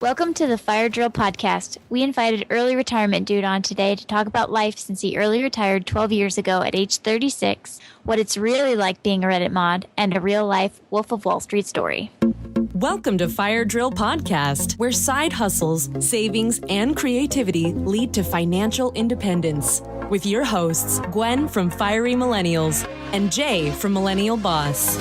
Welcome to the Fire Drill Podcast. We invited early retirement dude on today to talk about life since he early retired 12 years ago at age 36, what it's really like being a Reddit mod, and a real-life Wolf of Wall Street story. Welcome to Fire Drill Podcast, where side hustles, savings, and creativity lead to financial independence. With your hosts, Gwen from Fiery Millennials and Jay from Millennial Boss.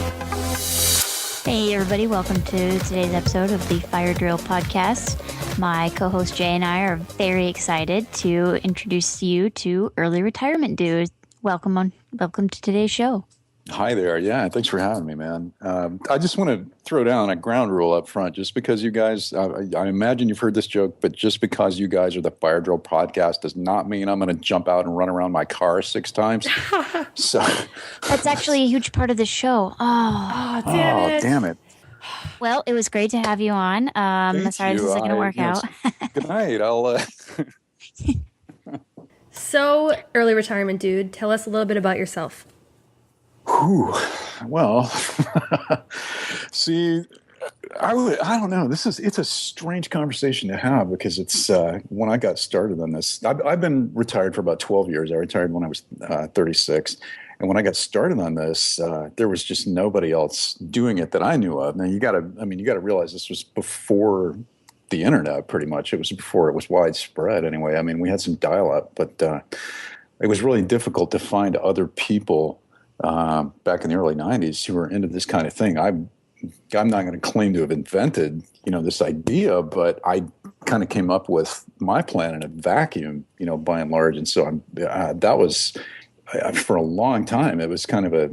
Hey everybody, welcome to today's episode of the Fire Drill Podcast. My co-host Jay and I are very excited to introduce you to early retirement dude. Welcome to today's show. Hi there. Yeah, thanks for having me, man. I just want to throw down a ground rule up front, just because you guys, I imagine you've heard this joke, but just because you guys are the Fire Drill Podcast does not mean I'm going to jump out and run around my car 6 times. So that's actually a huge part of the show. Damn it. Well, it was great to have you on. Sorry this isn't going to work out. Good night. I'll. So, early retirement dude, tell us a little bit about yourself. Whew. Well, see, I don't know. It's a strange conversation to have because it's when I got started on this. I've been retired for about 12 years. I retired when I was 36. And when I got started on this, there was just nobody else doing it that I knew of. Now you got to realize this was before the internet, pretty much. It was before it was widespread. Anyway, I mean, we had some dial-up, but it was really difficult to find other people back in the early '90s who were into this kind of thing. I'm not going to claim to have invented, this idea, but I kind of came up with my plan in a vacuum, by and large. And so that was. For a long time, it was kind of a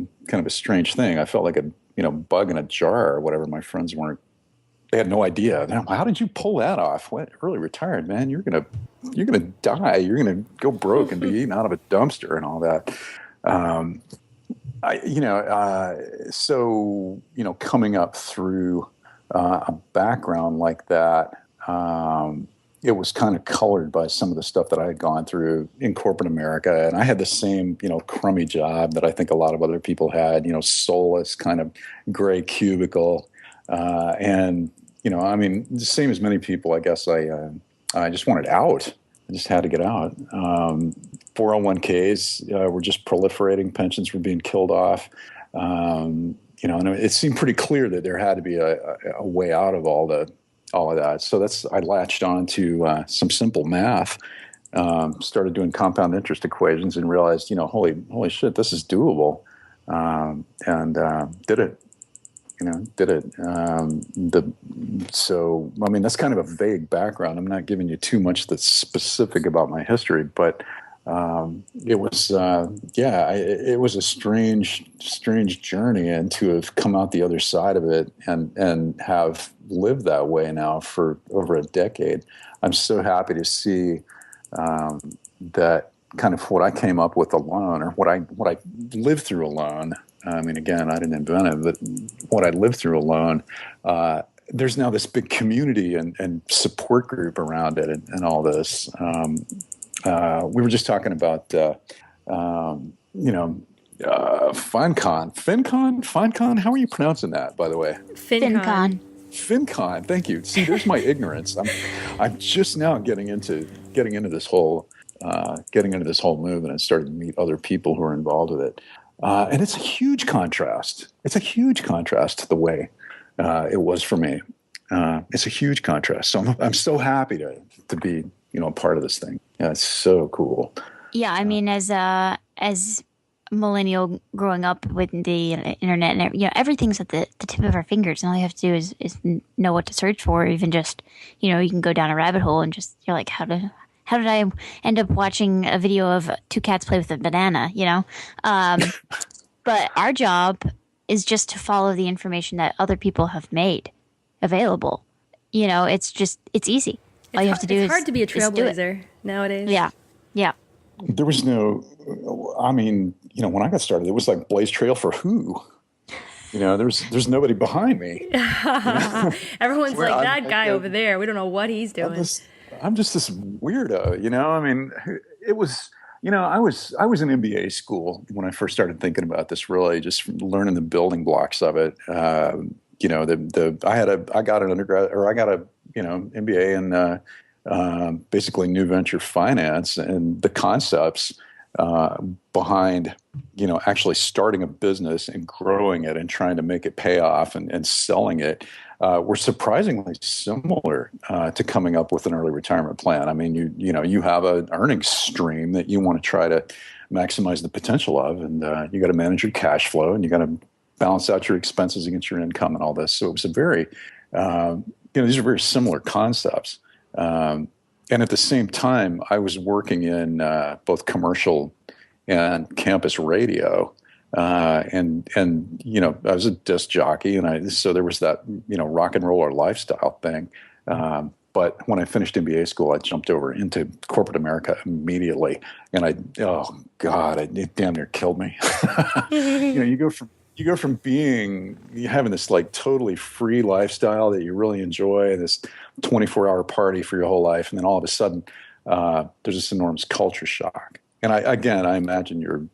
strange thing. I felt like a bug in a jar or whatever. My friends they had no idea. How did you pull that off? What, early retired, man? You're gonna die. You're gonna go broke and be eaten out of a dumpster and all that. So coming up through a background like that. It was kind of colored by some of the stuff that I had gone through in corporate America. And I had the same, crummy job that I think a lot of other people had, soulless kind of gray cubicle. The same as many people, I guess I just wanted out. I just had to get out. 401ks were just proliferating. Pensions were being killed off. And it seemed pretty clear that there had to be a way out of all of that. So I latched on to some simple math, started doing compound interest equations and realized, holy shit, this is doable. And did it, that's kind of a vague background. I'm not giving you too much that's specific about my history, but it was a strange journey, and to have come out the other side of it and have lived that way now for over a decade. I'm so happy to see that kind of what I came up with alone, or what I lived through alone. I mean, again, I didn't invent it, but what I lived through alone. There's now this big community and support group around it and all this. We were just talking about, FinCon. How are you pronouncing that, by the way? FinCon. Thank you. See, there's my ignorance. I'm just now getting into this whole movement and starting to meet other people who are involved with it. And it's a huge contrast. It's a huge contrast to the way it was for me. It's a huge contrast. So I'm so happy to be a part of this thing. Yeah, it's so cool. Yeah, I mean, as millennial growing up with the internet and everything's at the tip of our fingers, and all you have to do is know what to search for, or even just you can go down a rabbit hole and just you're like, how did I end up watching a video of 2 cats play with a banana? But our job is just to follow the information that other people have made available. It's easy. All you have to do it's hard to be a trailblazer nowadays. Yeah. There was when I got started, it was like Blaze Trail for who? There's nobody behind me. Everyone's like, that guy over there, we don't know what he's doing. I'm just this weirdo, I mean, it was, I was in MBA school when I first started thinking about this, really just learning the building blocks of it. I got an undergrad, or I got a MBA in basically new venture finance, and the concepts behind, actually starting a business and growing it and trying to make it pay off and selling it were surprisingly similar to coming up with an early retirement plan. I mean, you have an earnings stream that you want to try to maximize the potential of, and you got to manage your cash flow, and you got to balance out your expenses against your income and all this. So it was a very, these are very similar concepts. And at the same time, I was working in both commercial and campus radio. And I was a disc jockey, and so there was that, rock and roller lifestyle thing. But when I finished MBA school, I jumped over into corporate America immediately, and oh God, it damn near killed me. You go from having this like totally free lifestyle that you really enjoy, this 24-hour party for your whole life, and then all of a sudden, there's this enormous culture shock. And I imagine your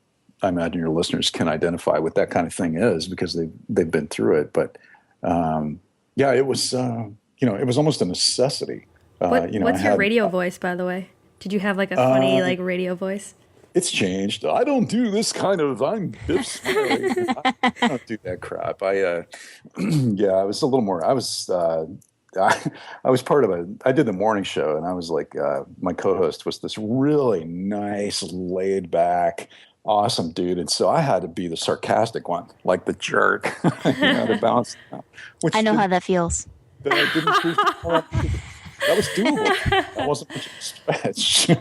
listeners can identify what that kind of thing is because they've been through it. But it was it was almost a necessity. What's your radio voice, by the way? Did you have like a funny radio voice? It's changed. I don't do this kind of. I'm this. I don't do that crap. I was a little more. I was part of I did the morning show, and I was like, my co-host was this really nice, laid back, awesome dude, and so I had to be the sarcastic one, like the jerk, to balance. I know how that feels. That was doable. That wasn't much of a stretch.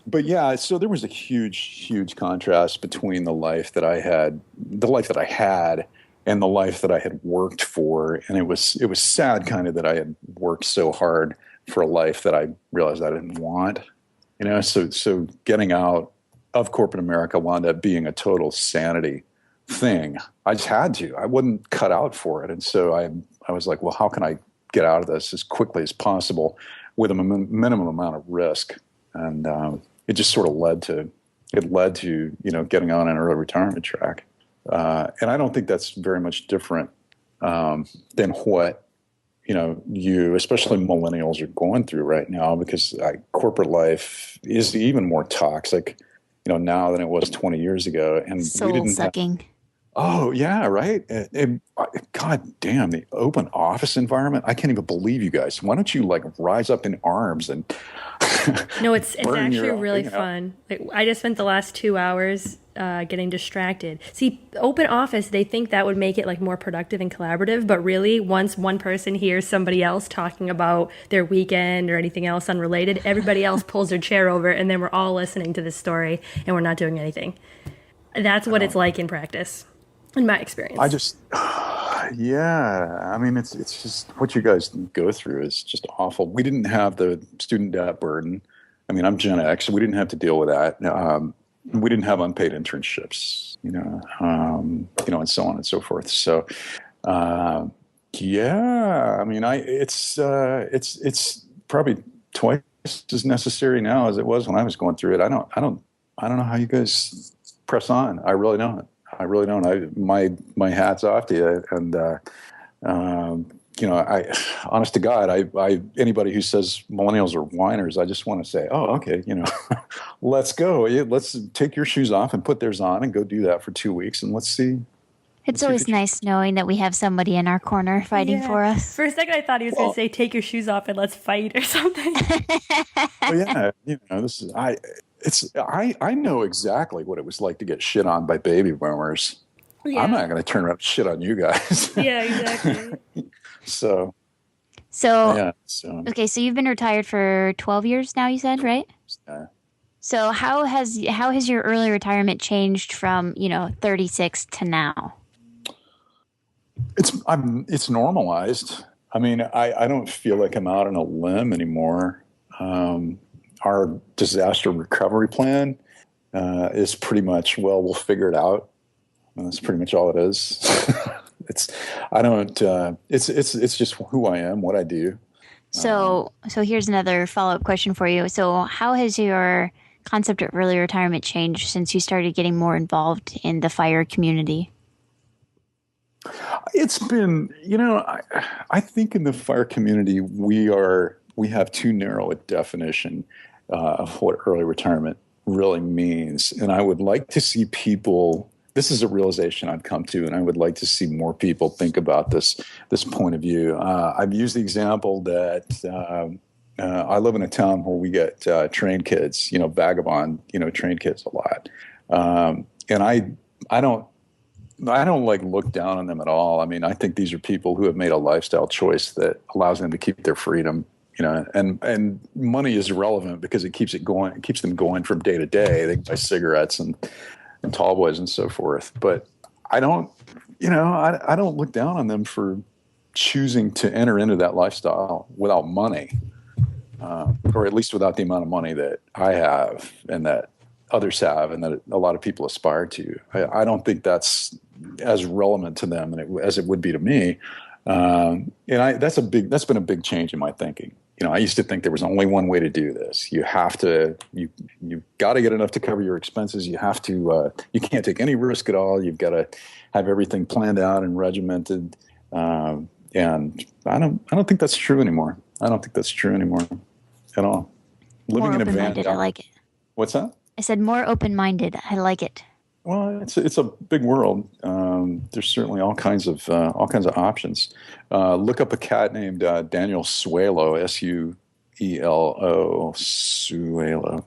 But yeah, so there was a huge contrast between the life that I had, and the life that I had worked for. And it was sad kind of that I had worked so hard for a life that I realized I didn't want, so getting out of corporate America wound up being a total sanity thing. I just had to. I wasn't cut out for it. And so I was like, well, how can I get out of this as quickly as possible with a minimum amount of risk? And it just sort of led to getting on an early retirement track. And I don't think that's very much different than what you, especially millennials, are going through right now, because corporate life is even more toxic, now than it was 20 years ago. And soul sucking. Oh, yeah, right. God damn, the open office environment. I can't even believe you guys. Why don't you rise up in arms and No, it's actually really fun. I just spent the last 2 hours getting distracted. See, open office, they think that would make it more productive and collaborative, but really, once one person hears somebody else talking about their weekend or anything else unrelated, everybody else pulls their chair over, and then we're all listening to this story, and we're not doing anything. That's what it's like in practice, in my experience. I mean, it's just what you guys go through is just awful. We didn't have the student debt burden. I mean, I'm Gen X, so we didn't have to deal with that. We didn't have unpaid internships, and so on and so forth. So, I mean, it's probably twice as necessary now as it was when I was going through it. I don't know how you guys press on. I really don't. My hat's off to you. And, honest to God, anybody who says millennials are whiners, I just want to say, oh, okay, let's go. Let's take your shoes off and put theirs on and go do that for 2 weeks. And let's see. It's always nice knowing that we have somebody in our corner fighting for us. For a second, I thought he was going to say, take your shoes off and let's fight or something. Well, yeah, I know exactly what it was like to get shit on by baby boomers. Yeah. I'm not going to turn around and shit on you guys. Yeah, exactly. So okay, so you've been retired for 12 years now, you said, right? Yeah. So how has your early retirement changed from, 36 to now? It's normalized. I mean, I don't feel like I'm out on a limb anymore. Our disaster recovery plan is pretty much, we'll figure it out. And that's pretty much all it is. It's just who I am, what I do. So here's another follow-up question for you. So how has your concept of early retirement changed since you started getting more involved in the FIRE community? It's been, I think in the fire community, we have too narrow a definition of what early retirement really means. And I would like to see people, this is a realization I've come to, and I would like to see more people think about this point of view. I've used the example that I live in a town where we get trained kids, vagabond, trained kids a lot. And I don't like look down on them at all. I mean, I think these are people who have made a lifestyle choice that allows them to keep their freedom, and money is relevant because it keeps them going from day to day. They can buy cigarettes and tall boys and so forth. But I don't look down on them for choosing to enter into that lifestyle without money, or at least without the amount of money that I have and that others have and that a lot of people aspire to. I don't think that's as relevant to them as it would be to me. That's been a big change in my thinking. I used to think there was only one way to do this. You got to get enough to cover your expenses. You have to, you can't take any risk at all. You've got to have everything planned out and regimented. And I don't think that's true anymore. I don't think that's true anymore at all. Living in a van. I like it. What's that? I said more open-minded. I like it. Well, it's a big world. There's certainly all kinds of options. Look up a cat named Daniel Suelo, Suelo,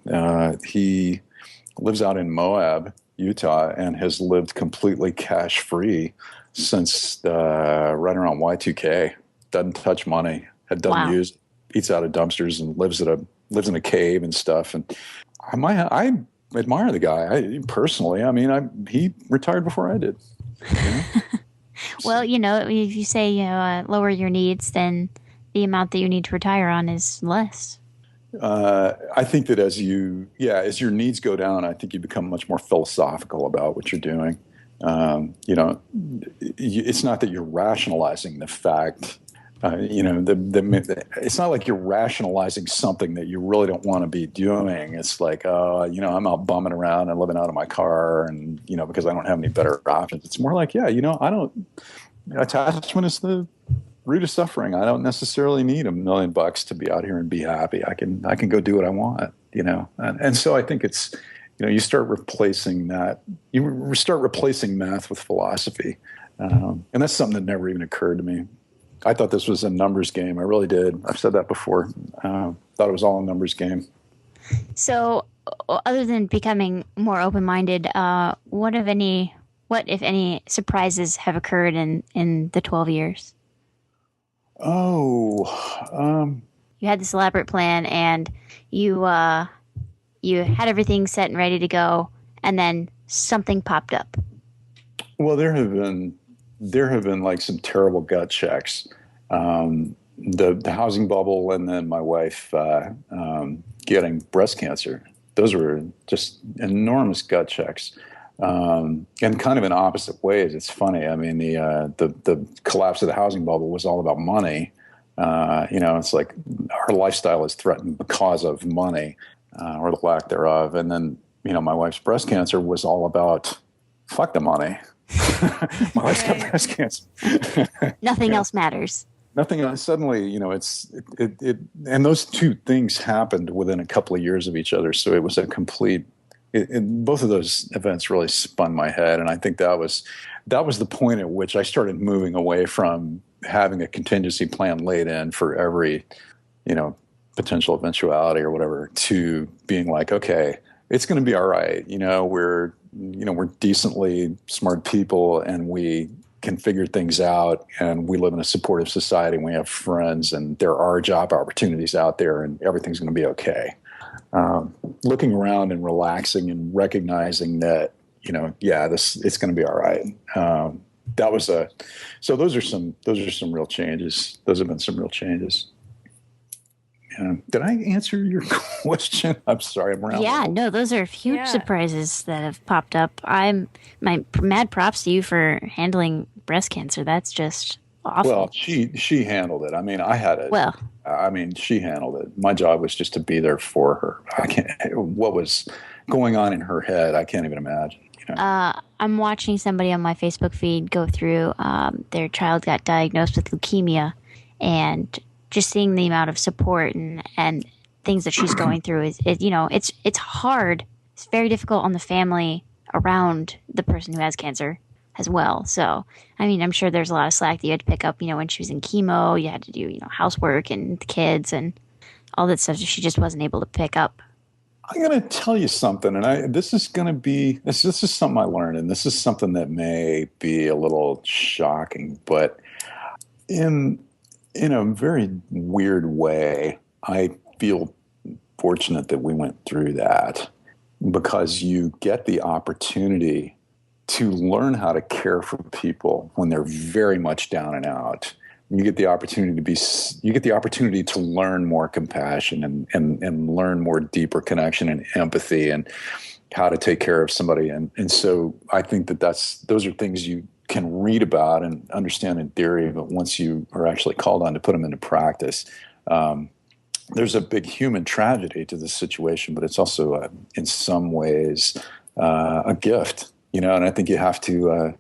Suelo. He lives out in Moab, Utah, and has lived completely cash-free since right around Y2K. Doesn't touch money. Doesn't use. Eats out of dumpsters and lives in a cave and stuff. And I admire the guy personally. I mean, he retired before I did. Well, if you say lower your needs, then the amount that you need to retire on is less. I think that as your needs go down, I think you become much more philosophical about what you're doing. It's not that you're rationalizing the fact. It's not like you're rationalizing something that you really don't want to be doing. It's like, I'm out bumming around and living out of my car and, because I don't have any better options. It's more like, attachment is the root of suffering. I don't necessarily need $1 million to be out here and be happy. I can go do what I want, and so I think it's, you start replacing that. You start replacing math with philosophy. And that's something that never even occurred to me. I thought this was a numbers game. I really did. I've said that before. Thought it was all a numbers game. So, other than becoming more open-minded, what if any surprises have occurred in the 12 years? You had this elaborate plan, and you had everything set and ready to go, and then something popped up. Well, there have been like some terrible gut checks. The housing bubble, and then my wife getting breast cancer. Those were just enormous gut checks, and kind of in opposite ways. It's funny. I mean, the collapse of the housing bubble was all about money. It's like our lifestyle is threatened because of money, or the lack thereof. And then, my wife's breast cancer was all about fuck the money. My wife's got breast cancer. Nothing else matters. Nothing else. Suddenly, and those two things happened within a couple of years of each other. So it was a complete. Both of those events really spun my head, and I think that was the point at which I started moving away from having a contingency plan laid in for every, potential eventuality or whatever, to being like, okay, it's going to be all right. We're decently smart people, and we can figure things out, and we live in a supportive society, and we have friends, and there are job opportunities out there, and everything's going to be okay. Looking around and relaxing and recognizing that, it's going to be all right. So those are some real changes. Those have been some real changes. Did I answer your question? I'm sorry, I'm around. Yeah, no, those are huge surprises that have popped up. My mad props to you for handling breast cancer. That's just awful. Well, she handled it. I mean, she handled it. My job was just to be there for her. What was going on in her head, I can't even imagine. I'm watching somebody on my Facebook feed go through their child got diagnosed with leukemia, and just seeing the amount of support and things that she's going through it's hard. It's very difficult on the family around the person who has cancer as well. So, I mean, I'm sure there's a lot of slack that you had to pick up, when she was in chemo, you had to do, housework and the kids and all that stuff that she just wasn't able to pick up. I'm going to tell you something, and this is something I learned, and this is something that may be a little shocking, but in a very weird way, I feel fortunate that we went through that, because you get the opportunity to learn how to care for people when they're very much down and out. You get the opportunity to learn more compassion and learn more deeper connection and empathy and how to take care of somebody. And so I think those are things you can read about and understand in theory, but once you are actually called on to put them into practice, there's a big human tragedy to this situation, but it's also in some ways a gift, and I think you have to,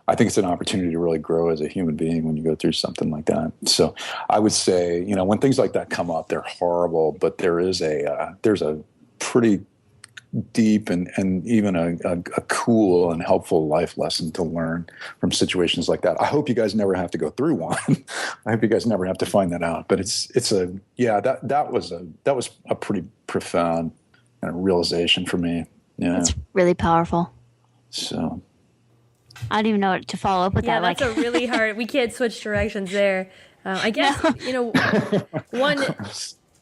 I think it's an opportunity to really grow as a human being when you go through something like that. So I would say, when things like that come up, they're horrible, but there's a pretty deep and even a cool and helpful life lesson to learn from situations like that. I hope you guys never have to go through one. I hope you guys never have to find that out. But that was a pretty profound kind of realization for me. Yeah, it's really powerful. So I don't even know what to follow up with that. Yeah, that's a really hard. We can't switch directions there. I guess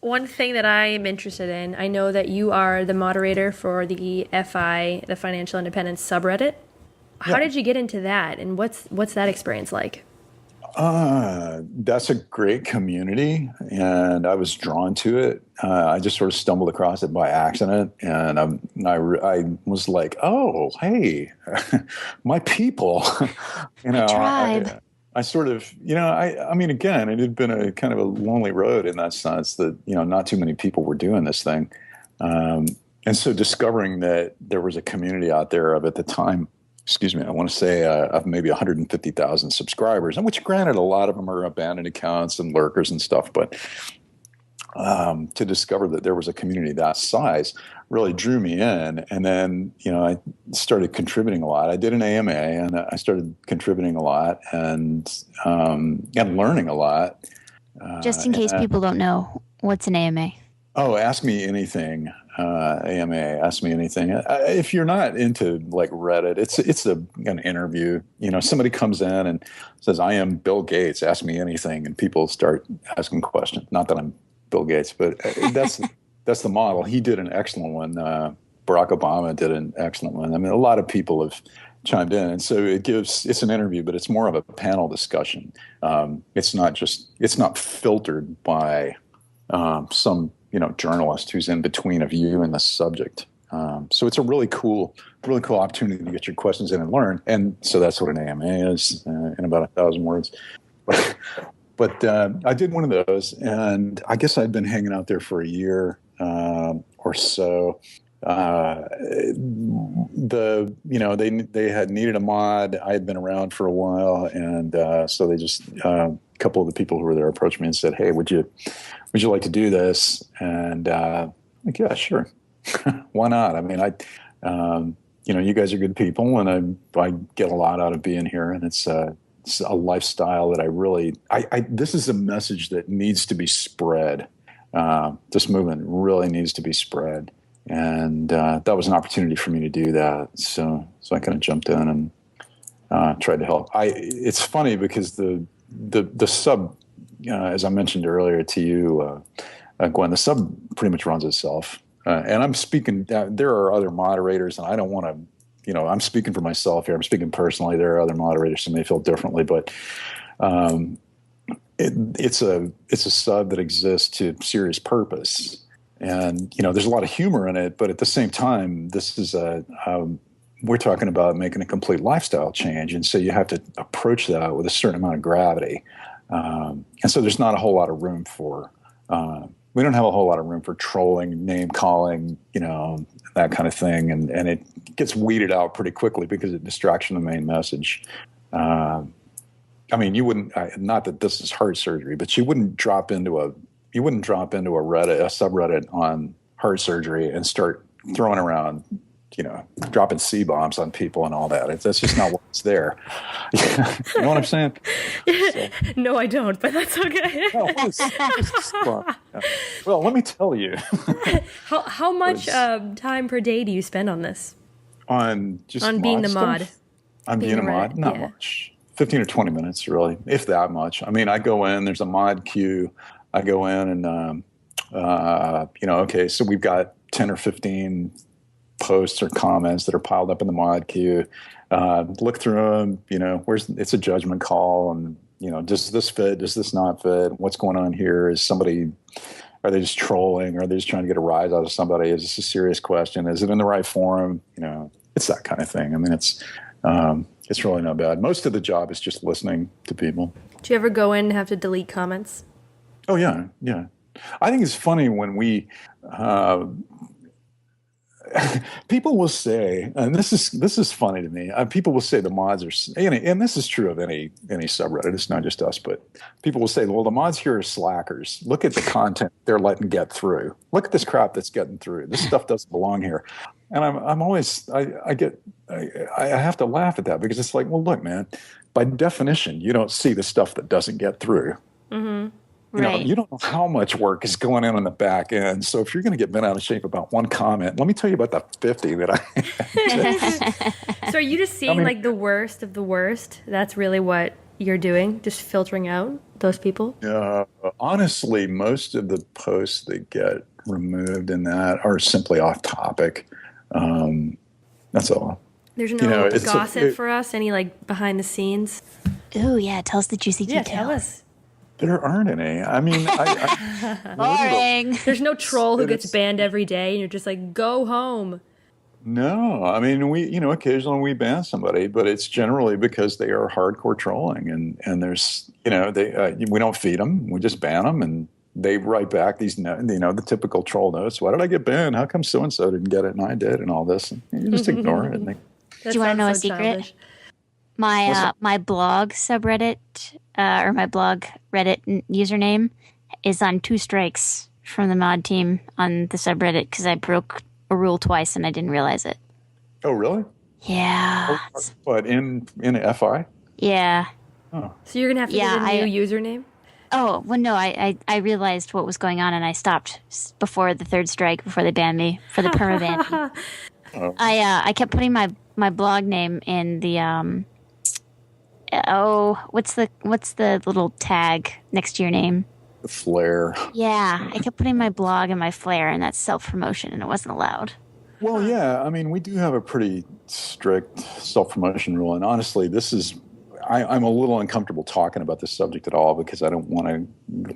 One thing that I am interested in, I know that you are the moderator for the FI, the Financial Independence subreddit. How did you get into that, and what's that experience like? That's a great community, and I was drawn to it. I just sort of stumbled across it by accident, and I was like, "Oh, hey, my people!" My tribe. I sort of, I mean, again, it had been a kind of a lonely road in that sense that, not too many people were doing this thing. And so discovering that there was a community out there of, at the time, I want to say of maybe 150,000 subscribers, and which granted, a lot of them are abandoned accounts and lurkers and stuff, but to discover that there was a community that size really drew me in. And then, I started contributing a lot. I did an AMA, and I started contributing a lot and learning a lot. Just in case people don't know, what's an AMA? Oh, ask me anything. AMA, ask me anything. If you're not into like Reddit, it's an interview. Somebody comes in and says, "I am Bill Gates. Ask me anything," and people start asking questions. Not that I'm Bill Gates, but that's the model. He did an excellent one. Barack Obama did an excellent one. I mean, a lot of people have chimed in, and so it's an interview, but it's more of a panel discussion. It's not filtered by some journalist who's in between of you and the subject. So it's a really cool opportunity to get your questions in and learn. And so that's what an AMA is in about 1,000 words. But I did one of those, and I guess I'd been hanging out there for a year or so. They had needed a mod. I had been around for a while, and so they just a couple of the people who were there approached me and said, "Hey, would you like to do this?" And like, yeah, sure, why not? I mean, you guys are good people, and I get a lot out of being here, and it's a lifestyle that I really, this is a message that needs to be spread. This movement really needs to be spread. And that was an opportunity for me to do that. So I kind of jumped in and tried to help. It's funny because the sub, as I mentioned earlier to you, Gwen, the sub pretty much runs itself. And I'm speaking, there are other moderators, and I don't want to, I'm speaking for myself here. I'm speaking personally. There are other moderators who may feel differently, but it's a sub that exists to serious purpose. And, there's a lot of humor in it, but at the same time, this is we're talking about making a complete lifestyle change. And so you have to approach that with a certain amount of gravity. And so there's not a whole lot of room for we don't have a whole lot of room for trolling, name calling, that kind of thing, and it gets weeded out pretty quickly because it distracts from the main message. I mean, you wouldn't. Not that this is heart surgery, but you wouldn't drop into a Reddit, a subreddit on heart surgery, and start throwing around, dropping C-bombs on people and all that. That's just not what's there. You know what I'm saying? So. No, I don't, but that's okay. Well, let me tell you. How much time per day do you spend on this? On being the mod? On being a mod? Not much. 15 or 20 minutes, really, if that much. I mean, I go in, there's a mod queue. I go in and, okay, so we've got 10 or 15 posts or comments that are piled up in the mod queue. Look through them, it's a judgment call, and, does this fit? Does this not fit? What's going on here? Are they just trolling? Are they just trying to get a rise out of somebody? Is this a serious question? Is it in the right forum? It's that kind of thing. I mean, it's really not bad. Most of the job is just listening to people. Do you ever go in and have to delete comments? Oh, yeah. I think it's funny when we people will say, and this is funny to me. People will say the mods are, and this is true of any subreddit. It's not just us, but people will say, well, the mods here are slackers. Look at the content they're letting get through. Look at this crap that's getting through. This stuff doesn't belong here. And I'm always, I have to laugh at that, because it's like, well, look, man, by definition, you don't see the stuff that doesn't get through. Mm-hmm. Right. You don't know how much work is going in on the back end. So if you're going to get bent out of shape about one comment, let me tell you about the 50 that I. So are you just seeing like the worst of the worst? That's really what you're doing, just filtering out those people? Honestly, most of the posts that get removed in that are simply off topic. That's all. There's no gossip for us? Any like behind the scenes? Ooh, yeah. Tell us the juicy details. Yeah, tell us. There aren't any. I mean, boring. There's no troll who gets banned every day, and you're just like, go home. No, I mean, occasionally we ban somebody, but it's generally because they are hardcore trolling, and there's, we don't feed them, we just ban them, and they write back these, the typical troll notes. Why did I get banned? How come so and so didn't get it and I did, and all this? And you just ignore it. Do you want to know a secret? Childish. My blog subreddit or my blog Reddit username is on 2 strikes from the mod team on the subreddit because I broke a rule twice and I didn't realize it. Oh, really? Yeah. What, in FI? Yeah. Oh. So you're gonna have to get a new username? Oh, well, no, I realized what was going on and I stopped before the 3rd strike, before they banned me for the permaban. Oh. I kept putting my blog name in the what's the little tag next to your name? The flare. Yeah, I kept putting my blog and my flare, and that's self-promotion, and it wasn't allowed. Well, yeah, I mean, we do have a pretty strict self-promotion rule, and honestly, I'm a little uncomfortable talking about this subject at all because I don't want to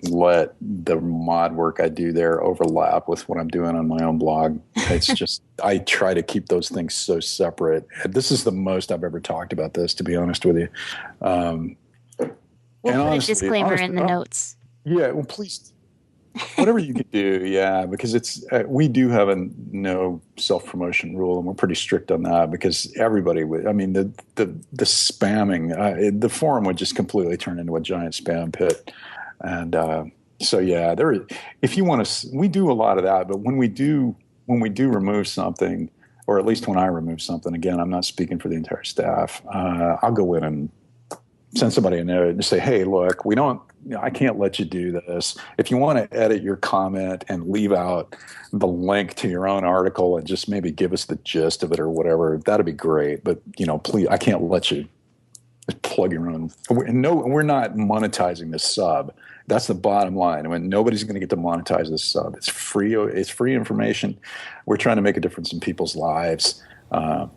let the mod work I do there overlap with what I'm doing on my own blog. It's just, I try to keep those things so separate. This is the most I've ever talked about this, to be honest with you. We'll put a disclaimer in the notes. Yeah, well, please, whatever you can do, yeah, because it's we do have a no self-promotion rule, and we're pretty strict on that because everybody would. I mean, the spamming, the forum would just completely turn into a giant spam pit, and so yeah, if you want to, we do a lot of that. But when we do remove something, or at least when I remove something, again, I'm not speaking for the entire staff. I'll go in and send somebody a note and say, hey, look, I can't let you do this. If you want to edit your comment and leave out the link to your own article and just maybe give us the gist of it or whatever, that'd be great. But, please, I can't let you plug your own. We're not monetizing this sub. That's the bottom line. I mean, nobody's going to get to monetize this sub. It's free. It's free information. We're trying to make a difference in people's lives.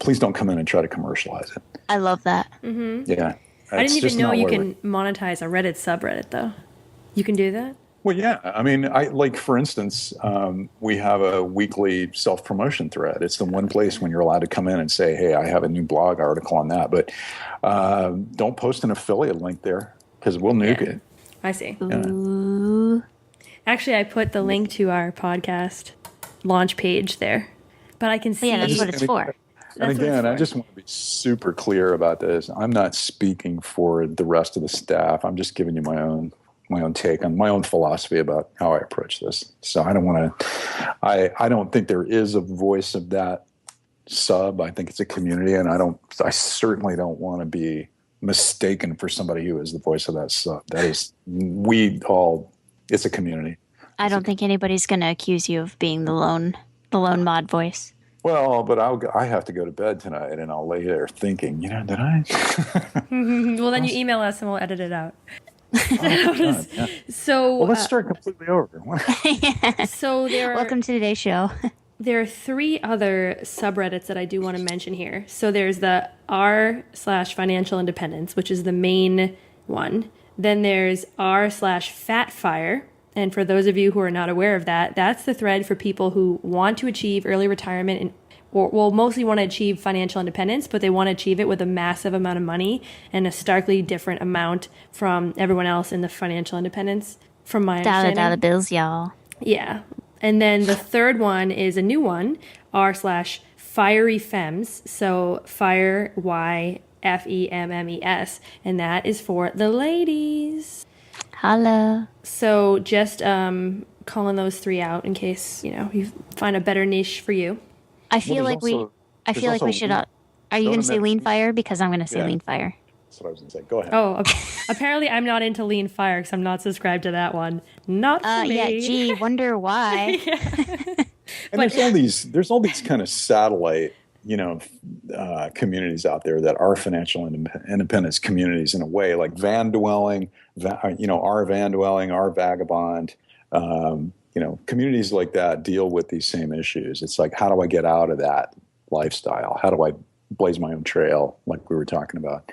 Please don't come in and try to commercialize it. I love that. Mm-hmm. Yeah. I didn't even know you can monetize a Reddit subreddit, though. You can do that? Well, yeah. I mean, for instance, we have a weekly self-promotion thread. It's the one place when you're allowed to come in and say, hey, I have a new blog article on that. But don't post an affiliate link there because we'll nuke it. I see. Ooh. Actually, I put the link to our podcast launch page there, but I can see. Yeah, that's what it's for. And again, I just want to be super clear about this. I'm not speaking for the rest of the staff. I'm just giving you my own take on my own philosophy about how I approach this. So I don't want to. I don't think there is a voice of that sub. I think it's a community, and I certainly don't want to be mistaken for somebody who is the voice of that sub. That is, it's a community. I don't think anybody's going to accuse you of being the lone mod voice. Well, but I have to go to bed tonight, and I'll lay there thinking, did I? Well, then you email us, and we'll edit it out. God, yeah. So, well, let's start completely over. So welcome to today's show. There are 3 other subreddits that I do want to mention here. So there's the r/financial independence, which is the main one. Then there's r/fatfire. And for those of you who are not aware of that, that's the thread for people who want to achieve early retirement or mostly want to achieve financial independence, but they want to achieve it with a massive amount of money and a starkly different amount from everyone else in the financial independence, from my understanding. Dollar bills, y'all. Yeah. And then the third one is a new one, r/fiery femmes. So fire, YFEMMES. And that is for the ladies. Holla. So just calling those 3 out in case, you find a better niche for you. I feel like we should. Are you going to say lean fire? Because I'm going to say lean fire. That's what I was going to say. Go ahead. Oh, apparently I'm not into lean fire because I'm not subscribed to that one. Not for me. Yeah, gee, wonder why. And there's all these kind of satellite, communities out there that are financial independence communities in a way, like van dwelling, our van dwelling, our vagabond, communities like that deal with these same issues. It's like, how do I get out of that lifestyle? How do I blaze my own trail, like we were talking about?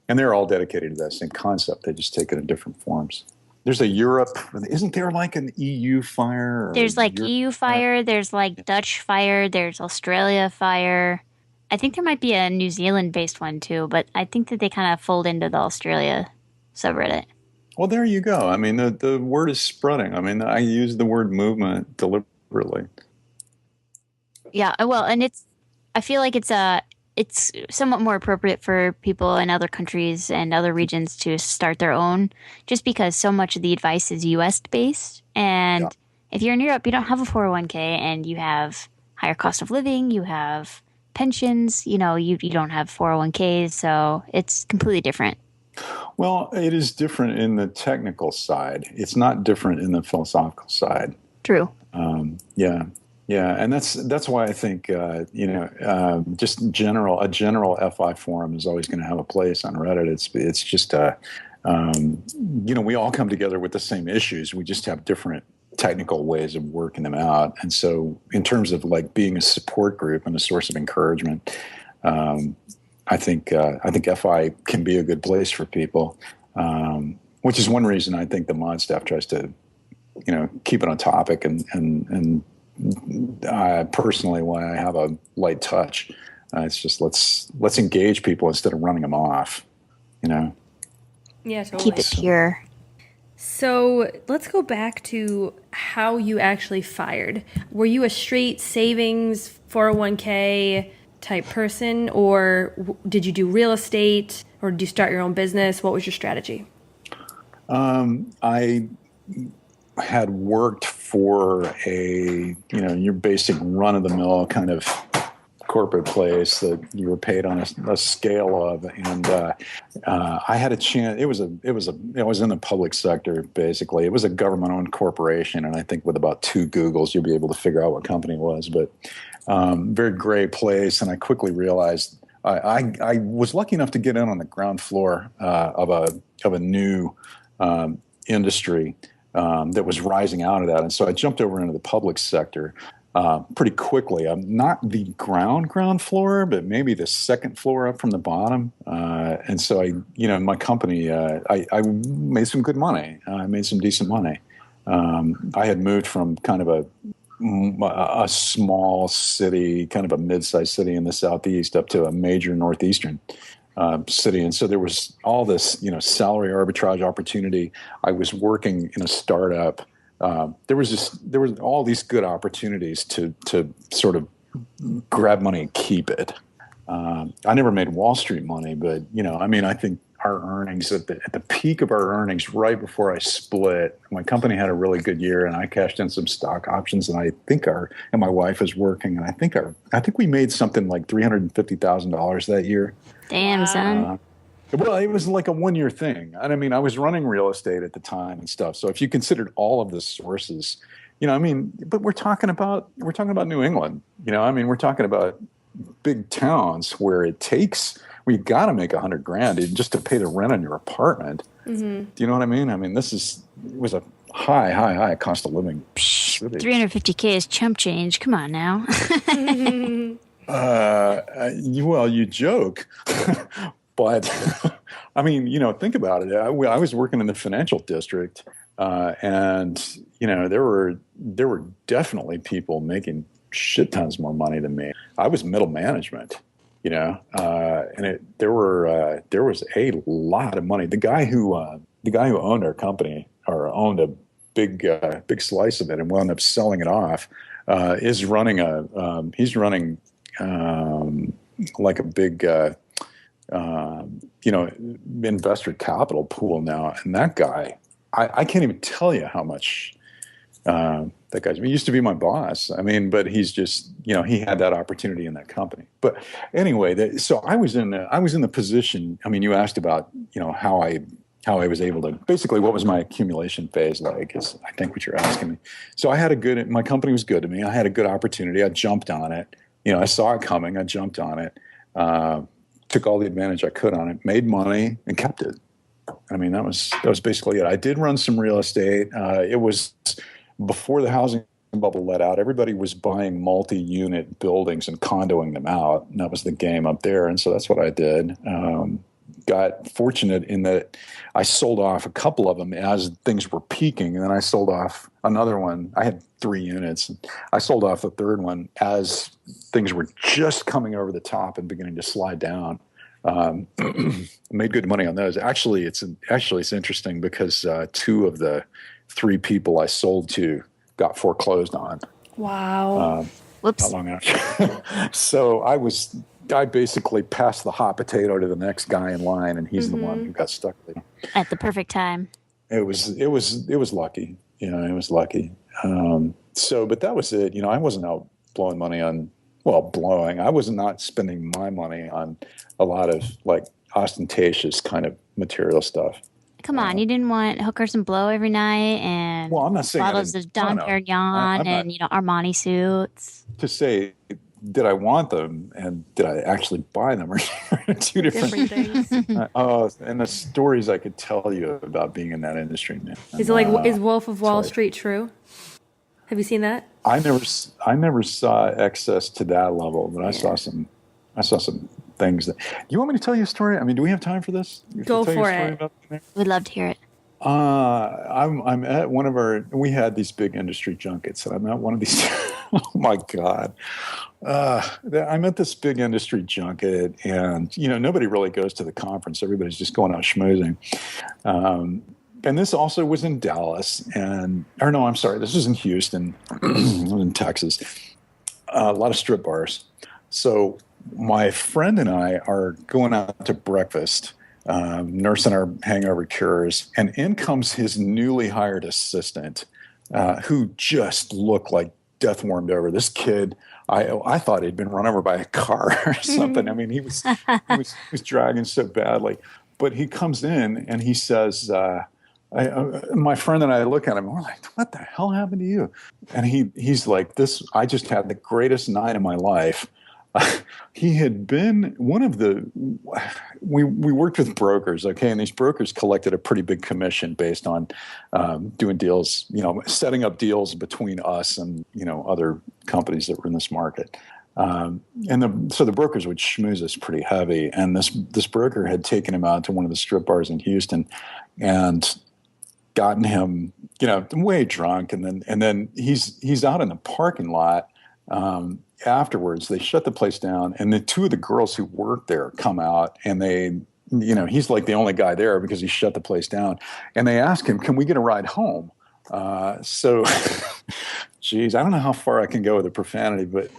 And they're all dedicated to that same concept. They just take it in different forms. There's a Europe. Isn't there like an EU fire? There's like EU fire. There's like Dutch fire. There's Australia fire. I think there might be a New Zealand-based one too, but I think that they kind of fold into the Australia subreddit. Well, there you go. I mean, the word is spreading. I mean, I use the word movement deliberately. Yeah, well, and I feel like it's somewhat more appropriate for people in other countries and other regions to start their own, just because so much of the advice is U.S. based. And if you're in Europe, you don't have a 401k and you have higher cost of living, you have pensions, you don't have 401ks, so it's completely different. Well, it is different in the technical side. It's not different in the philosophical side. True. Yeah, and that's why I think just a general FI forum is always going to have a place on Reddit. It's just we all come together with the same issues. We just have different technical ways of working them out. And so, in terms of like being a support group and a source of encouragement, I think FI can be a good place for people, which is one reason I think the mod staff tries to, keep it on topic and personally why I have a light touch. It's just let's engage people instead of running them off. Yeah, totally. Keep it pure. So let's go back to how you actually fired. Were you a straight savings 401k type person, or did you do real estate, or did you start your own business? What was your strategy? I had worked for your basic run-of-the-mill kind of corporate place that you were paid on a scale of, and I had a chance. It was in the public sector, basically. It was a government-owned corporation, and I think with about 2 Googles, you'll be able to figure out what company it was. But very great place, and I quickly realized I was lucky enough to get in on the ground floor of a new industry that was rising out of that. And so I jumped over into the public sector pretty quickly. Not the ground floor, but maybe the second floor up from the bottom. And so my company, I made some good money. I made some decent money. I had moved from kind of a small city, kind of a mid-sized city in the Southeast up to a major Northeastern city. And so there was all this, salary arbitrage opportunity. I was working in a startup there was all these good opportunities to sort of grab money and keep it. I never made Wall Street money, but I think our earnings at the peak of our earnings, right before I split, my company had a really good year, and I cashed in some stock options, and and my wife was working, and I think we made something like $350,000 that year. Damn, son. Well, it was like a 1-year thing. And I mean, I was running real estate at the time and stuff. So if you considered all of the sources, but we're talking about New England. We're talking about big towns where we got to make $100,000 just to pay the rent on your apartment. Mm-hmm. Do you know what I mean? I mean, it was a high cost of living. $350K is chump change. Come on now. Well, you joke, but think about it. I was working in the financial district, and there were definitely people making shit tons more money than me. I was middle management, and there was a lot of money. The guy who owned our company, or owned a big slice of it and wound up selling it off, is running like a big investor capital pool now. And that guy, I can't even tell you how much that guy's. He used to be my boss. But he's just, he had that opportunity in that company. But anyway, so I was in the position. You asked about, how I was able to, basically what was my accumulation phase like, is I think what you're asking me. So my company was good to me. I had a good opportunity. I jumped on it. I saw it coming. I jumped on it, took all the advantage I could on it, made money, and kept it. That was basically it. I did run some real estate. It was before the housing bubble let out. Everybody was buying multi-unit buildings and condoing them out, and that was the game up there. And so that's what I did. Got fortunate in that I sold off a couple of them as things were peaking, and then I sold off another one. I had 3 units. I sold off the third one as things were just coming over the top and beginning to slide down. Made good money on those. Actually, it's interesting because 2 of the 3 people I sold to got foreclosed on. Wow. Whoops. Not long after. So I basically passed the hot potato to the next guy in line, and he's the one who got stuck with it. At the perfect time. It was lucky. It was lucky. But that was it. I wasn't out blowing money on, I was not spending my money on a lot of like ostentatious kind of material stuff. Come on, you didn't want hookers and blow every night and I'm not saying bottles of Dom Perignon and Armani suits. To say, did I want them and did I actually buy them are 2 different things. And the stories I could tell you about being in that industry, man. Is Wolf of Wall Street true? Have you seen that? I never saw excess to that level, but I saw some things that. You want me to tell you a story? Do we have time for this? Go for it. We'd love to hear it. I'm at one of we had these big industry junkets, and I'm at one of these. Oh my God. I'm at this big industry junket, and nobody really goes to the conference. Everybody's just going out schmoozing. And this also was in Dallas, this was in Houston, in Texas. A lot of strip bars. So my friend and I are going out to breakfast, nursing our hangover cures, and in comes his newly hired assistant, who just looked like death warmed over. This kid, I thought he'd been run over by a car or something. He was dragging so badly. But he comes in and he says, my friend and I look at him and we're like, what the hell happened to you? And he's like, I just had the greatest night of my life. He had been one of we worked with brokers, okay, and these brokers collected a pretty big commission based on doing deals, setting up deals between us and other companies that were in this market. So the brokers would schmooze us pretty heavy, and this broker had taken him out to one of the strip bars in Houston, and gotten him, way drunk, and then he's out in the parking lot. Afterwards, they shut the place down, and the 2 of the girls who worked there come out, and they, he's like the only guy there because he shut the place down, and they ask him, "Can we get a ride home?" So, geez, I don't know how far I can go with the profanity, but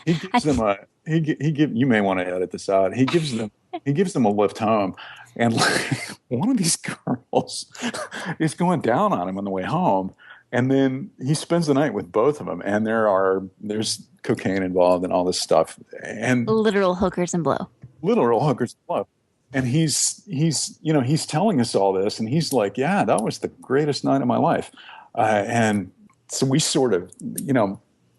he gives them a he give you may want to edit this out. He gives them a lift home, and like, one of these girls is going down on him on the way home, and then he spends the night with both of them, and there's cocaine involved and all this stuff, and Literal hookers and blow. literal hookers and blow. And he's telling us all this, and he's like, yeah, that was the greatest night of my life. And so we sort of,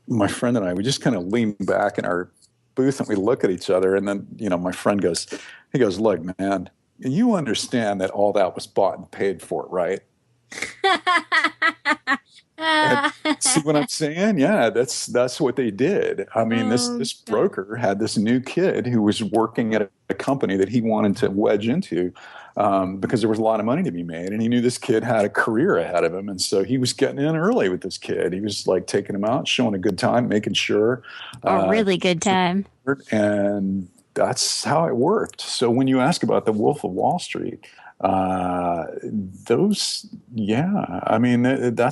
my friend and I, we just kind of lean back in our booth and we look at each other. And then, my friend goes, look, man, you understand that all that was bought and paid for, right? See what I'm saying? Yeah, that's what they did. I mean, this broker had this new kid who was working at a company that he wanted to wedge into because there was a lot of money to be made, and he knew this kid had a career ahead of him, and so he was getting in early with this kid. He was like taking him out, showing a good time, making sure A really good time. And that's how it worked. So when you ask about the Wolf of Wall Street, that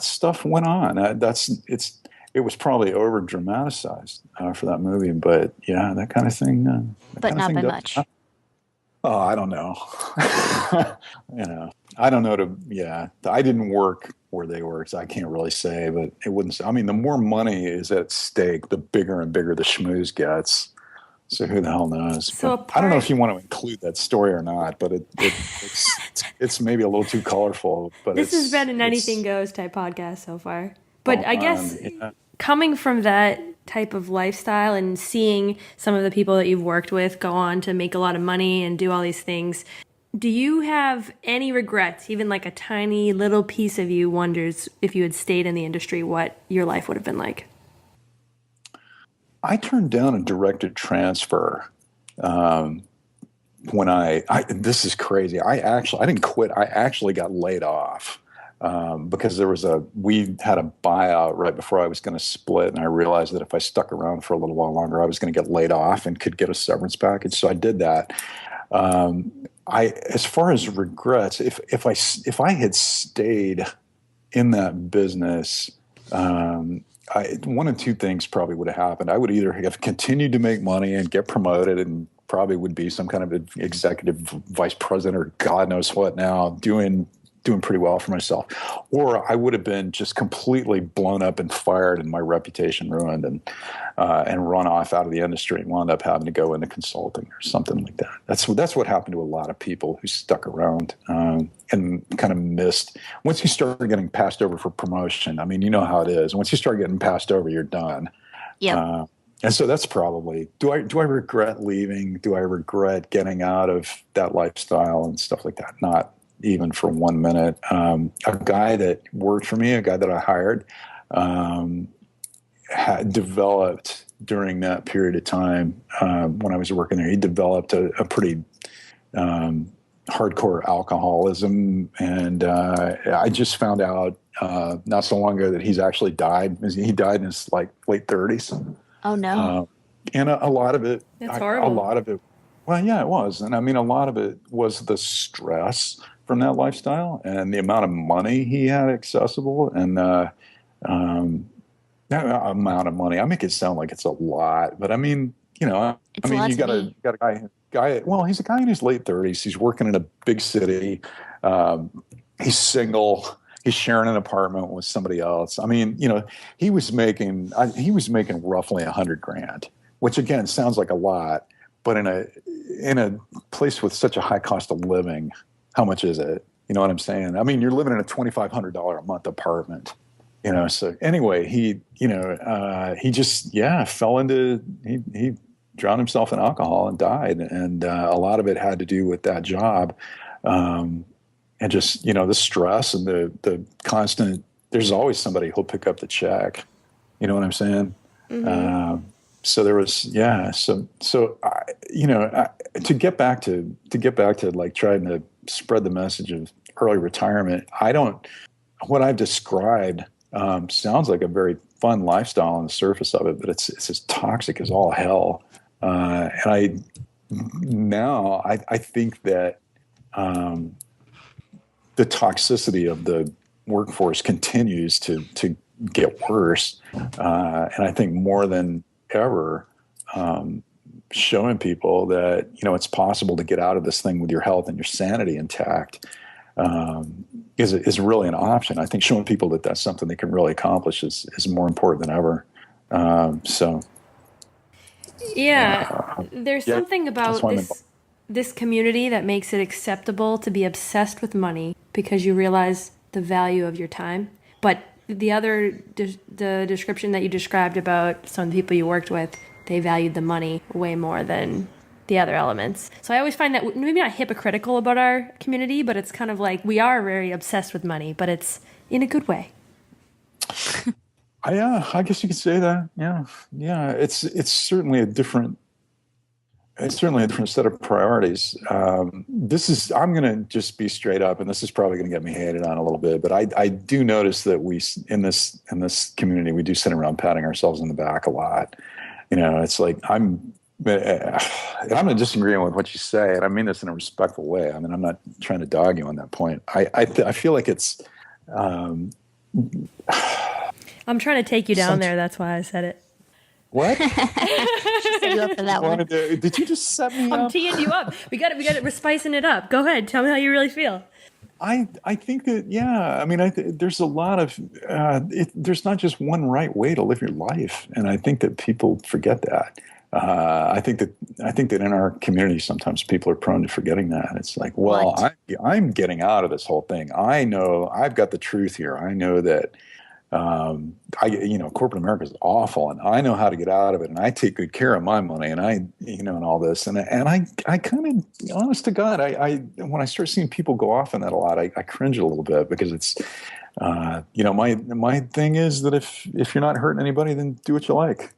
stuff went on. It was probably over dramatized for that movie, but yeah, that kind of thing. But not by much. Oh, I don't know. I don't know. I didn't work where they worked, so I can't really say. But it wouldn't. I mean, the more money is at stake, the bigger and bigger the schmooze gets. So who the hell knows? So I don't know if you want to include that story or not, but it's maybe a little too colorful. But this has been an anything goes type podcast so far. But I guess coming from that type of lifestyle and seeing some of the people that you've worked with go on to make a lot of money and do all these things, do you have any regrets? Even like a tiny little piece of you wonders if you had stayed in the industry, what your life would have been like? I turned down a directed transfer when this is crazy. I didn't quit. I actually got laid off because we had a buyout right before I was going to split, and I realized that if I stuck around for a little while longer, I was going to get laid off and could get a severance package. So I did that. As far as regrets, if I had stayed in that business, one of two things probably would have happened. I would either have continued to make money and get promoted and probably would be some kind of executive vice president or God knows what now, doing pretty well for myself. Or I would have been just completely blown up and fired and my reputation ruined and run off out of the industry and wound up having to go into consulting or something like that. That's what happened to a lot of people who stuck around and kind of missed. Once you start getting passed over for promotion, I mean, you know how it is. Once you start getting passed over, you're done. Yeah. And so that's probably, do I regret leaving? Do I regret getting out of that lifestyle and stuff like that? Not even for 1 minute. A guy that worked for me, a guy that I hired, had developed during that period of time when I was working there, he developed a pretty hardcore alcoholism. And I just found out not so long ago that he's actually died. He died in his late 30s. Oh, no. And a lot of it, That's horrible. A lot of it, well, yeah, it was. And I mean, a lot of it was the stress from that lifestyle and the amount of money he had accessible and that amount of money. I make it sound like it's a lot, but I mean, you got a guy. Well, he's a guy in his late 30s. He's working in a big city. He's single. He's sharing an apartment with somebody else. I mean, he was making roughly $100,000, which again sounds like a lot, but in a place with such a high cost of living, how much is it? You know what I'm saying? I mean, you're living in a $2,500 a month apartment. So anyway, he just fell into he drowned himself in alcohol and died, and a lot of it had to do with that job. And just, the stress and the constant, there's always somebody who'll pick up the check. You know what I'm saying? Mm-hmm. So there was, to get back to like trying to spread the message of early retirement, what I've described sounds like a very fun lifestyle on the surface of it, but it's as toxic as all hell. And I think that, the toxicity of the workforce continues to get worse. And I think more than ever, showing people that, it's possible to get out of this thing with your health and your sanity intact is really an option. I think showing people that that's something they can really accomplish is more important than ever. There's something about this community that makes it acceptable to be obsessed with money because you realize the value of your time. But the description that you described about some of the people you worked with, they valued the money way more than the other elements. So I always find that maybe not hypocritical about our community, but it's kind of like we are very obsessed with money, but it's in a good way. I guess you could say that. Yeah. It's certainly a different set of priorities. I'm going to just be straight up, and this is probably going to get me hated on a little bit, but I do notice that we in this community we do sit around patting ourselves on the back a lot. It's like I'm in disagreement with what you say, and I mean this in a respectful way. I mean, I'm not trying to dog you on that point. I feel like it's. I'm trying to take you down there. That's why I said it. What? Set you up for that one. Did you just set me up? I'm teeing you up. We're spicing it up. Go ahead. Tell me how you really feel. I think that, I mean, there's a lot of, there's not just one right way to live your life. And I think that people forget that. I think that in our community, sometimes people are prone to forgetting that. It's like, well, I'm getting out of this whole thing. I know I've got the truth here. I know that, corporate America is awful, and I know how to get out of it, and I take good care of my money, and and all this, and I kind of, honest to God, I when I start seeing people go off on that a lot, I cringe a little bit because it's, my thing is that if you're not hurting anybody, then do what you like.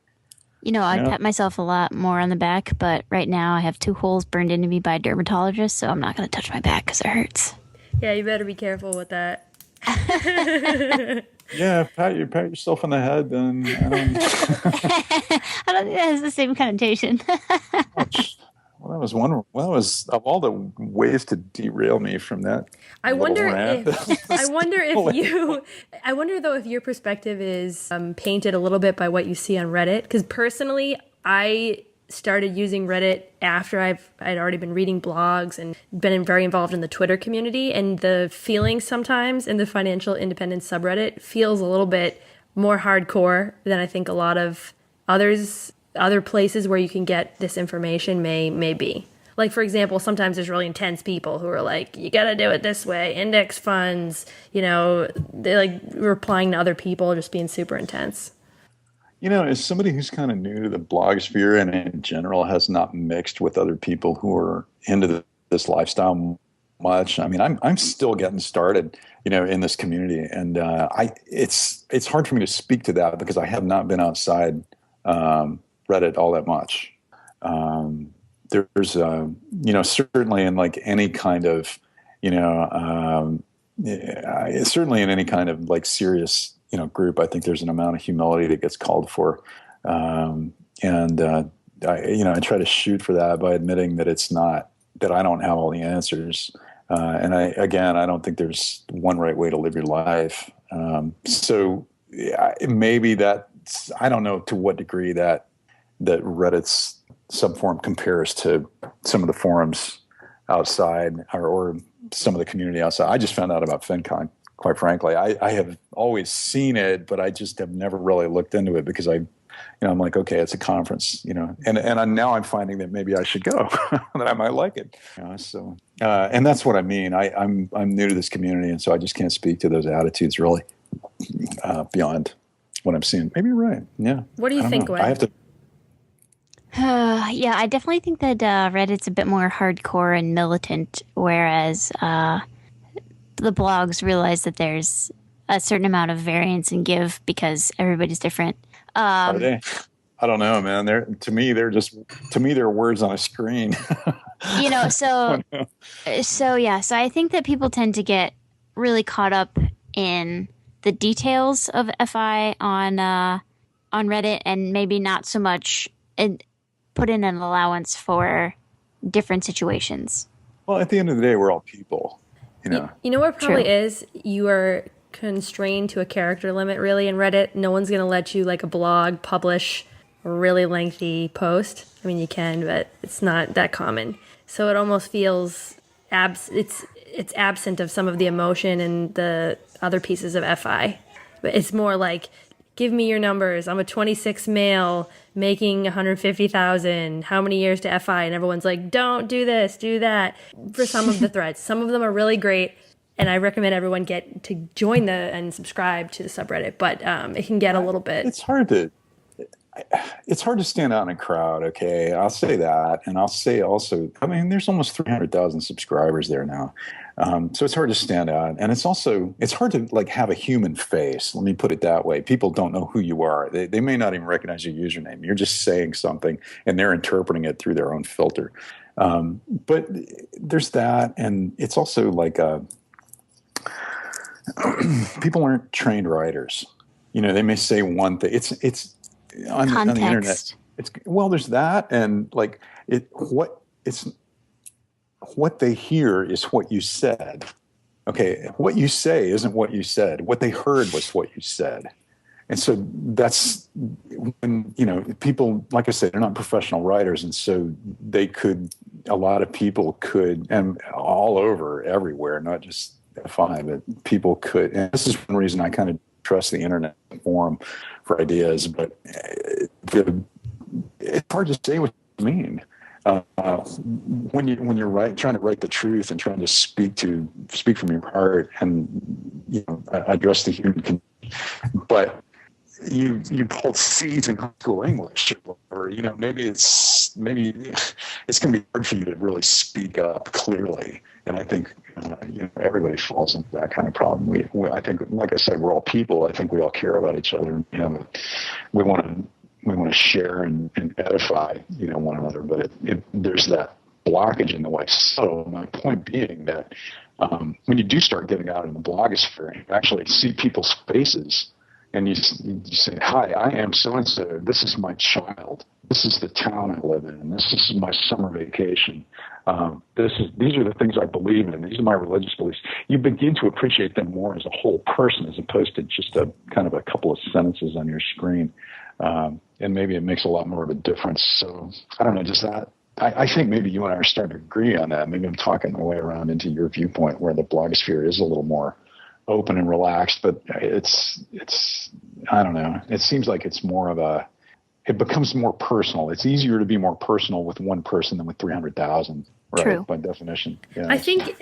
I pat myself a lot more on the back, but right now I have 2 holes burned into me by a dermatologist, so I'm not going to touch my back because it hurts. Yeah, you better be careful with that. Yeah, pat yourself on the head, and I don't think that has the same connotation. Well, that was one. Well, that was of all the ways to derail me from that. I wonder if your perspective is painted a little bit by what you see on Reddit. Because personally, I started using Reddit after I'd already been reading blogs and been very involved in the Twitter community, and the feeling sometimes in the financial independence subreddit feels a little bit more hardcore than I think a lot of other places where you can get this information may be. Like, for example, sometimes there's really intense people who are like, you got to do it this way, index funds, they're like replying to other people, just being super intense. As somebody who's kind of new to the blog sphere and in general has not mixed with other people who are into this lifestyle much, I mean, I'm still getting started, in this community, and it's hard for me to speak to that because I have not been outside Reddit all that much. There's certainly in like any kind of certainly in any kind of like serious group, I think there's an amount of humility that gets called for. I try to shoot for that by admitting that it's not, that I don't have all the answers. I don't think there's one right way to live your life. Maybe that's, I don't know to what degree that Reddit's subforum compares to some of the forums outside or some of the community outside. I just found out about FinCon. Quite frankly, I have always seen it, but I just have never really looked into it because I'm like, okay, it's a conference, and now I'm finding that maybe I should go, that I might like it. And that's what I mean. I'm new to this community, and so I just can't speak to those attitudes really beyond what I'm seeing. Maybe you're right. Yeah. What do you think, Gwen? I have to. Yeah, I definitely think that Reddit's a bit more hardcore and militant, whereas the blogs realize that there's a certain amount of variance and give because everybody's different. Are they? I don't know, man. To me, they're words on a screen. So I think that people tend to get really caught up in the details of FI on Reddit and maybe not so much put in an allowance for different situations. Well, at the end of the day, we're all people. You know what probably is? You are constrained to a character limit really in Reddit. No one's going to let you, like a blog, publish a really lengthy post. I mean, you can, but it's not that common. So it almost feels it's absent of some of the emotion and the other pieces of FI. But it's more like, give me your numbers. I'm a 26 male making 150,000. How many years to FI? And everyone's like, don't do this, do that. For some of the threads, some of them are really great, and I recommend everyone get to join and subscribe to the subreddit. But it can get a little bit. It's hard to stand out in a crowd. Okay, I'll say that, and I'll say also, I mean, there's almost 300,000 subscribers there now. So it's hard to stand out, and it's hard to like have a human face. Let me put it that way. People don't know who you are. They may not even recognize your username. You're just saying something, and they're interpreting it through their own filter. But there's that, and it's also like people aren't trained writers. You know, they may say one thing. It's on the internet. There's that, and like what they hear is what you said. Okay, what you say isn't what you said. What they heard was what you said. And so that's when, you know, people, like I said, they're not professional writers. And so a lot of people could, and all over, everywhere, not just FI, but people could. And this is one reason I kind of trust the internet forum for ideas. But it's hard to say what you mean. When you're trying to write the truth and trying to speak from your heart and, you know, address the human condition, but you pulled C's in high school English, or you know, maybe it's going to be hard for you to really speak up clearly. And I think you know, everybody falls into that kind of problem. I think, like I said, we're all people. I think we all care about each other. You know, we want to share and edify, you know, one another, but there's that blockage in the way. So my point being that when you do start getting out in the blogosphere, you actually see people's faces, and you say, "Hi, I am so-and-so. This is my child. This is the town I live in. This is my summer vacation. These are the things I believe in. These are my religious beliefs." You begin to appreciate them more as a whole person, as opposed to just a kind of a couple of sentences on your screen. And maybe it makes a lot more of a difference. So I don't know, just that. I think maybe you and I are starting to agree on that. Maybe I'm talking my way around into your viewpoint where the blogosphere is a little more open and relaxed, but it's I don't know. It seems like it's more of it becomes more personal. It's easier to be more personal with one person than with 300,000. Right, True. By definition. Yeah. I think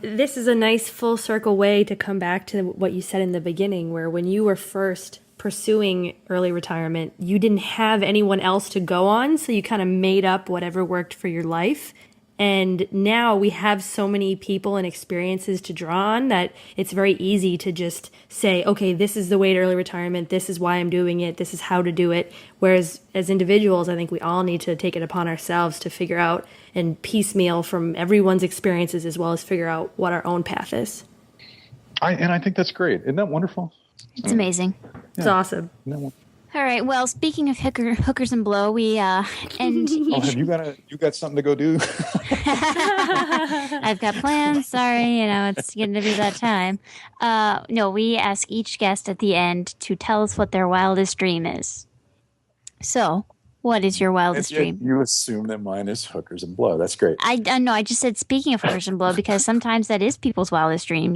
this is a nice full circle way to come back to what you said in the beginning, where when you were first pursuing early retirement, you didn't have anyone else to go on, so you kind of made up whatever worked for your life. And now we have so many people and experiences to draw on that it's very easy to just say, okay, this is the way to early retirement, this is why I'm doing it, this is how to do it. Whereas as individuals, I think we all need to take it upon ourselves to figure out and piecemeal from everyone's experiences, as well as figure out what our own path is. I think that's great. Isn't that wonderful? It's amazing. It's awesome. All right. Well, speaking of hookers and blow, we end. Have you got something to go do? I've got plans. Sorry, it's getting to be that time. No, we ask each guest at the end to tell us what their wildest dream is. So, what is your wildest dream? You assume that mine is hookers and blow. That's great. I know. I just said speaking of hookers and blow because sometimes that is people's wildest dream.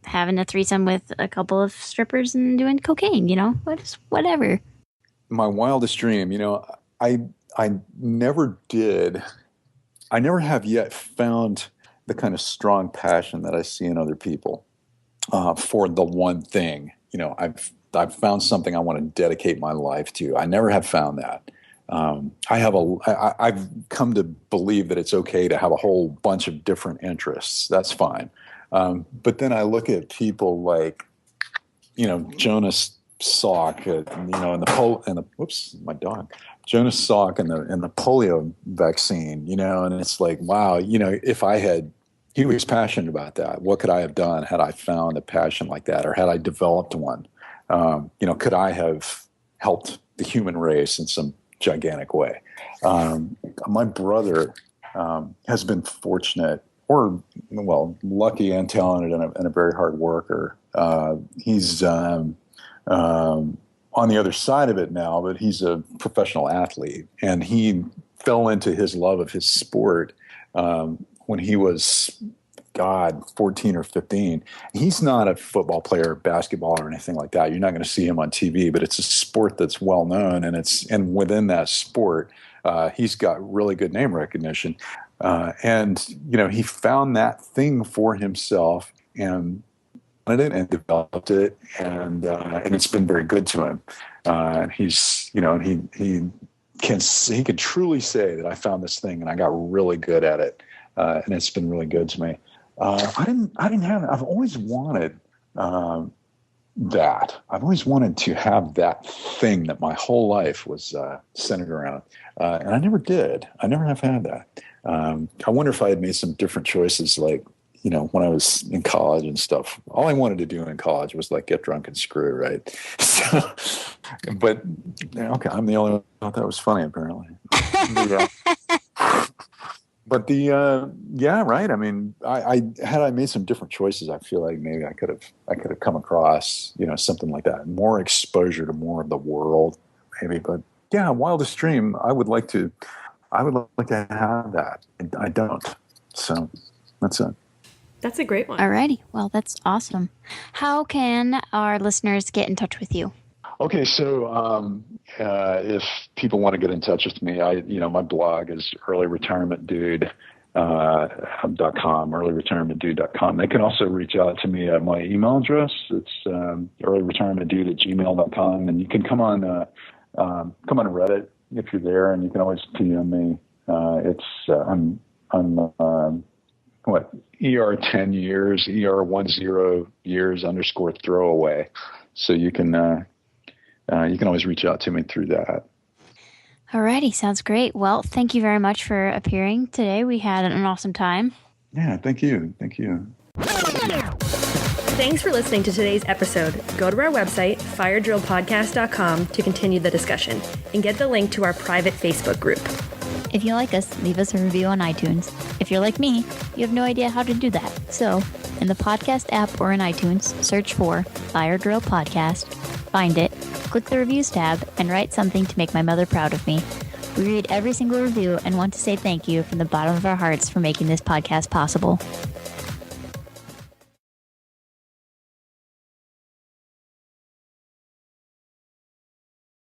Having a threesome with a couple of strippers and doing cocaine. Whatever. My wildest dream, I never did. I never have yet found the kind of strong passion that I see in other people for the one thing. I've found something I want to dedicate my life to. I never have found that. I've come to believe that it's okay to have a whole bunch of different interests. That's fine. But then I look at people like, Jonas Salk, Jonas Salk and the polio vaccine, and it's like, wow, he was passionate about that. What could I have done had I found a passion like that, or had I developed one? Could I have helped the human race in some gigantic way? My brother has been fortunate, lucky and talented, and a very hard worker. He's on the other side of it now, but he's a professional athlete, and he fell into his love of his sport when he was, 14 or 15. He's not a football player, basketball, or anything like that. You're not going to see him on TV, but it's a sport that's well known, and within that sport, he's got really good name recognition. And he found that thing for himself and wanted it and developed it, and it's been very good to him. He's he can truly say that I found this thing and I got really good at it, and it's been really good to me. I didn't have it. I've always wanted that. I've always wanted to have that thing that my whole life was centered around, and I never did. I never have had that. I wonder if I had made some different choices, like, when I was in college and stuff. All I wanted to do in college was like get drunk and screw, right? So, but okay, I'm the only one who thought that was funny, apparently. Yeah. But right. I mean, I had I made some different choices, I feel like maybe I could have come across, something like that, more exposure to more of the world, maybe. But yeah, wildest dream, I would like to have that. I don't. So that's it. That's a great one. Alrighty. Well, that's awesome. How can our listeners get in touch with you? Okay, so if people want to get in touch with me, my blog is earlyretirementdude.com, They can also reach out to me at my email address. It's earlyretirementdude@gmail.com, and you can come on Reddit if you're there, and you can always PM me. I'm ER10 years, ER10 years _throwaway. So you can always reach out to me through that. Alrighty, sounds great. Well, thank you very much for appearing today. We had an awesome time. Yeah, thank you. Thanks for listening to today's episode. Go to our website, firedrillpodcast.com, to continue the discussion and get the link to our private Facebook group. If you like us, leave us a review on iTunes. If you're like me, you have no idea how to do that. So, in the podcast app or in iTunes, search for Fire Drill Podcast, find it, click the reviews tab, and write something to make my mother proud of me. We read every single review and want to say thank you from the bottom of our hearts for making this podcast possible.